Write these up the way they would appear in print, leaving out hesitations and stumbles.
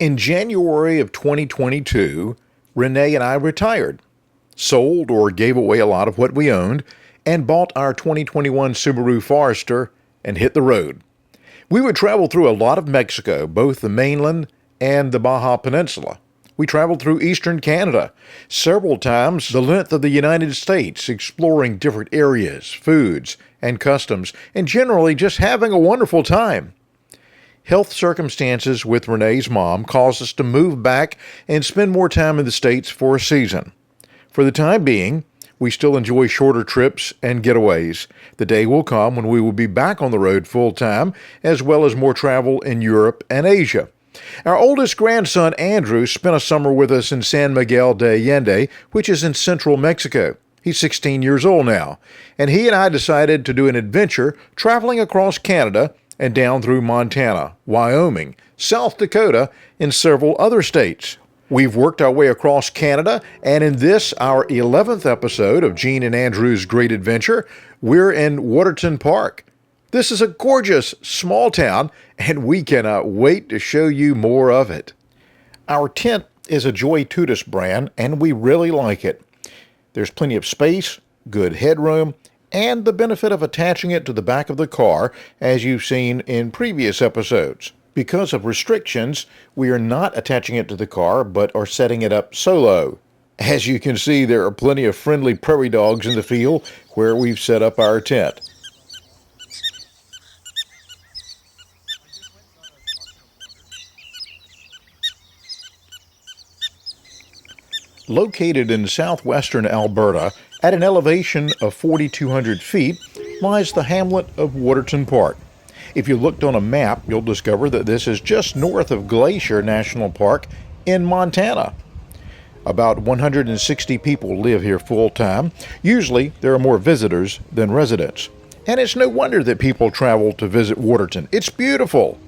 In January of 2022, Renee and I retired, sold or gave away a lot of what we owned, and bought our 2021 Subaru Forester and hit the road. We would travel through a lot of Mexico, both the mainland and the Baja Peninsula. We traveled through eastern Canada, several times the length of the United States, exploring different areas, foods, and customs, and generally just having a wonderful time. Health circumstances with Renee's mom caused us to move back and spend more time in the States for a season. For the time being, we still enjoy shorter trips and getaways. The day will come when we will be back on the road full time, as well as more travel in Europe and Asia. Our oldest grandson, Andrew, spent a summer with us in San Miguel de Allende, which is in central Mexico. He's 16 years old now, and he and I decided to do an adventure traveling across Canada and down through Montana, Wyoming, South Dakota, and several other states. We've worked our way across Canada, and in this, our 11th episode of Gene and Andrew's Great Adventure, we're in Waterton Park. This is a gorgeous small town, and we cannot wait to show you more of it. Our tent is a Joy Tudis brand, and we really like it. There's plenty of space, good headroom, and the benefit of attaching it to the back of the car, as you've seen in previous episodes. Because of restrictions, we are not attaching it to the car, but are setting it up solo. As you can see, there are plenty of friendly prairie dogs in the field where we've set up our tent. Located in southwestern Alberta, at an elevation of 4,200 feet, lies the hamlet of Waterton Park. If you looked on a map, you'll discover that this is just north of Glacier National Park in Montana. About 160 people live here full-time. Usually, there are more visitors than residents. And it's no wonder that people travel to visit Waterton. It's beautiful.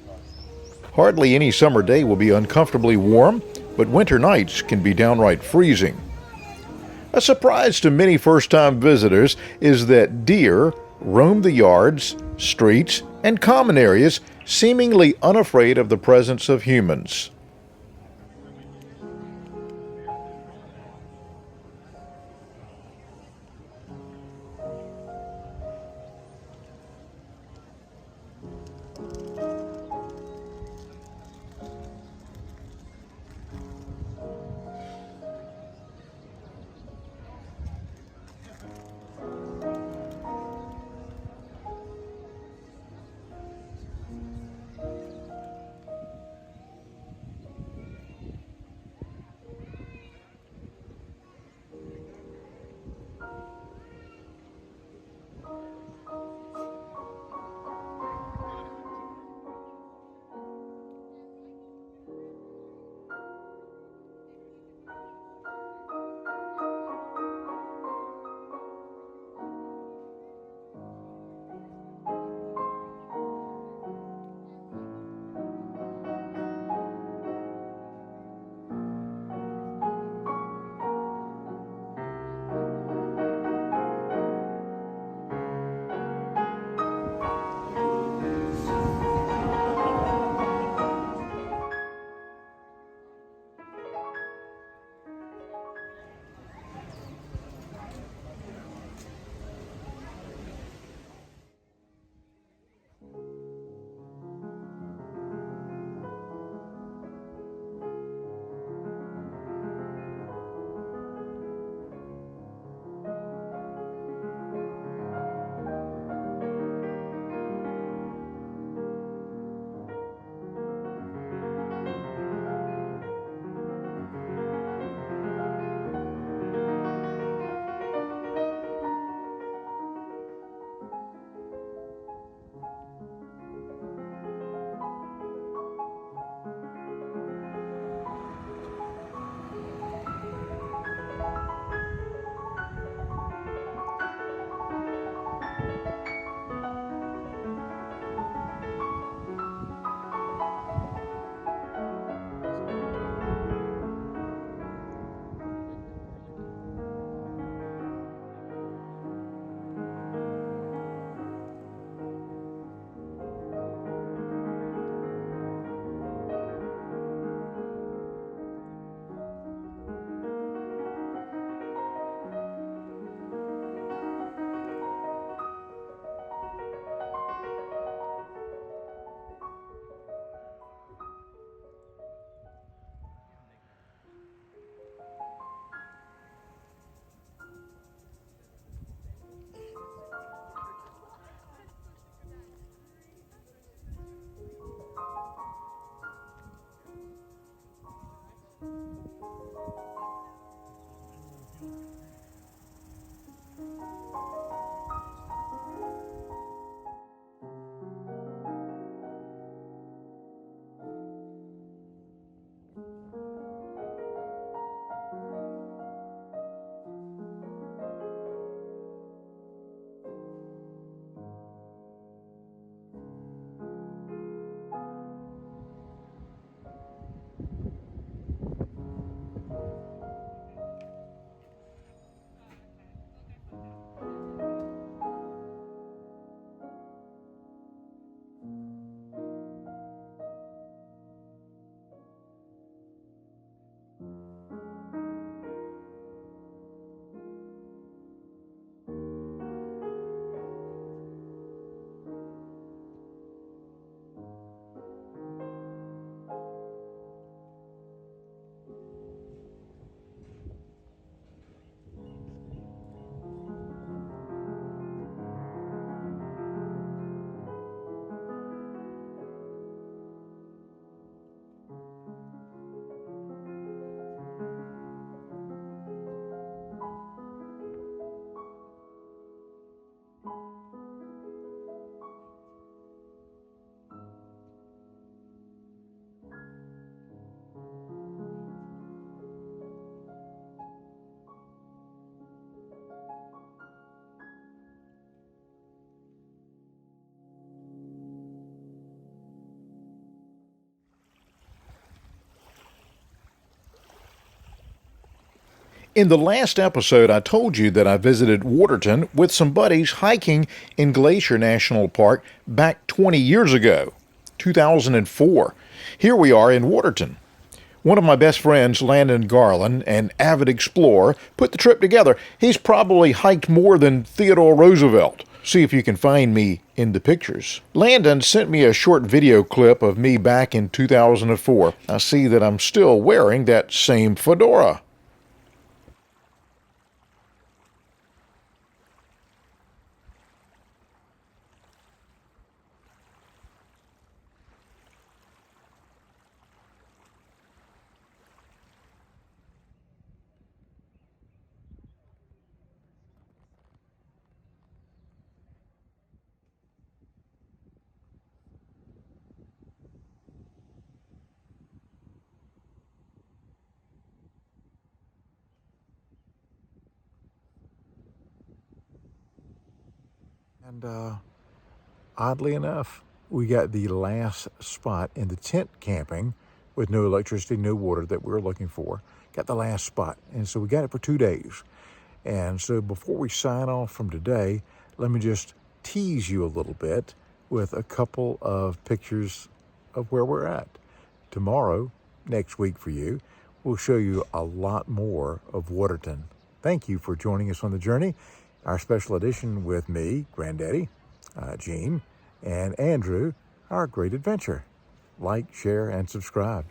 Hardly any summer day will be uncomfortably warm, but winter nights can be downright freezing. A surprise to many first-time visitors is that deer roam the yards, streets, and common areas, seemingly unafraid of the presence of humans. In the last episode, I told you that I visited Waterton with some buddies hiking in Glacier National Park back 20 years ago, 2004. Here we are in Waterton. One of my best friends, Landon Garland, an avid explorer, put the trip together. He's probably hiked more than Theodore Roosevelt. See if you can find me in the pictures. Landon sent me a short video clip of me back in 2004. I see that I'm still wearing that same fedora. And oddly enough, we got the last spot in the tent camping with no electricity, no water that we were looking for. Got the last spot. And so we got it for 2 days. And so before we sign off from today, let me just tease you a little bit with a couple of pictures of where we're at. Tomorrow, next week for you, we'll show you a lot more of Waterton. Thank you for joining us on the journey. Our special edition with me, Granddaddy, Gene, and Andrew, our great adventure. Like, share, and subscribe.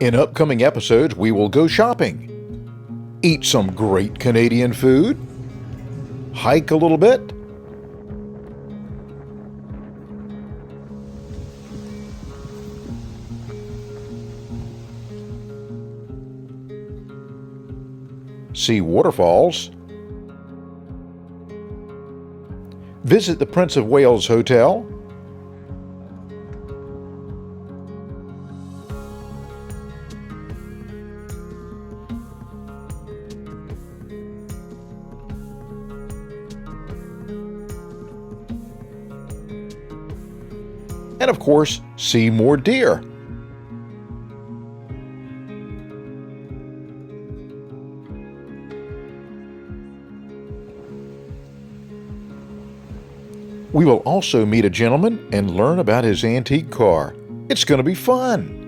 In upcoming episodes, we will go shopping, eat some great Canadian food, hike a little bit, see waterfalls, visit the Prince of Wales Hotel, and of course, see more deer. We will also meet a gentleman and learn about his antique car. It's going to be fun.